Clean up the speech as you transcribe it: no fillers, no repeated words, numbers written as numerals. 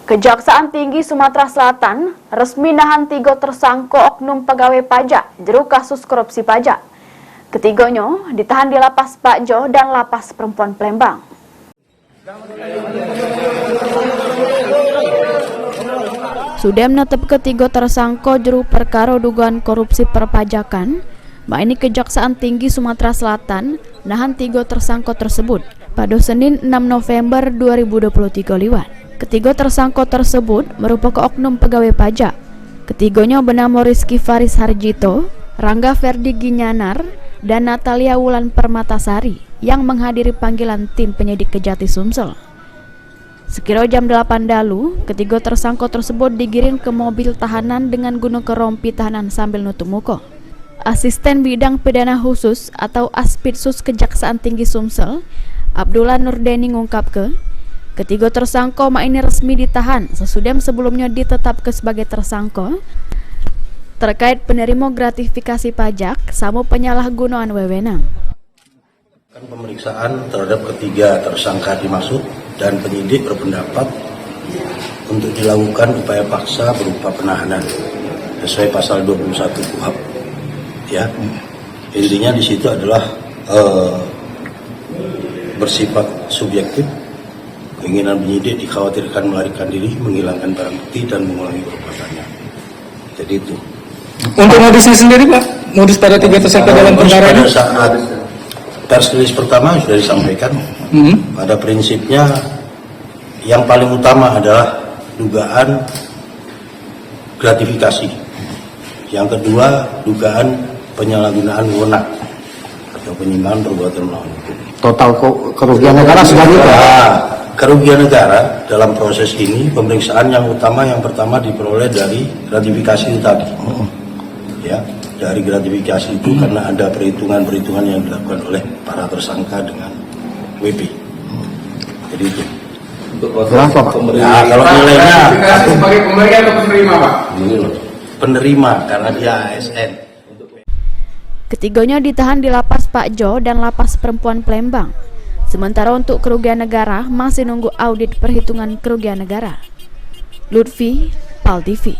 Kejaksaan Tinggi Sumatera Selatan resmi nahan 3 tersangka oknum pegawai pajak jero kasus korupsi pajak. Ketiganya ditahan di Lapas Pak Jo dan Lapas Perempuan Palembang. Sudah menetap ketiga tersangka jero perkara dugaan korupsi perpajakan, ini Kejaksaan Tinggi Sumatera Selatan nahan 3 tersangka tersebut pada Senin 6 November 2023 lewat. Ketiga tersangka tersebut merupakan oknum pegawai pajak. Ketiganya bernama Rizky Faris Harjito, Rangga Ferdi Ginyanar, dan Natalia Wulan Permatasari yang menghadiri panggilan tim penyidik Kejati Sumsel. Sekira jam 8 dalu, ketiga tersangka tersebut digiring ke mobil tahanan dengan guna kerompi tahanan sambil nutup muka. Asisten Bidang Pidana Khusus atau Aspidsus Kejaksaan Tinggi Sumsel, Abdullah Nurdeni ngungkapkan, ketiga tersangka ini resmi ditahan sesudah sebelumnya ditetapkan sebagai tersangka terkait penerima gratifikasi pajak sama penyalahgunaan wewenang. Pemeriksaan terhadap ketiga tersangka dimaksud dan penyidik berpendapat untuk dilakukan upaya paksa berupa penahanan sesuai pasal 21 KUHP. Ya, intinya di situ adalah bersifat subjektif. Keinginan penyidik dikhawatirkan melarikan diri, menghilangkan barang bukti, dan mengulangi perbuatannya. Jadi itu. Untuk modusnya sendiri, Pak? Modus pada 3 tersangka dalam perkara ini? Pada saat pers rilis pertama sudah disampaikan. Pada prinsipnya, yang paling utama adalah dugaan gratifikasi. Yang kedua, dugaan penyalahgunaan wewenang atau penyimpangan perbuatan melawan hukum. Total kerugian negara sudah juga. Kerugian negara dalam proses ini pemeriksaan yang utama yang pertama diperoleh dari gratifikasi itu tadi. Ya, dari gratifikasi itu karena ada perhitungan-perhitungan yang dilakukan oleh para tersangka dengan WP. Jadi itu. Ya, kalau nilainya sebagai pemberi atau penerima, Pak? Penerima karena dia ASN. Ketiganya ditahan di Lapas Pak Jo dan Lapas Perempuan Palembang. Sementara untuk kerugian negara masih nunggu audit perhitungan kerugian negara. Lutfi, PAL TV.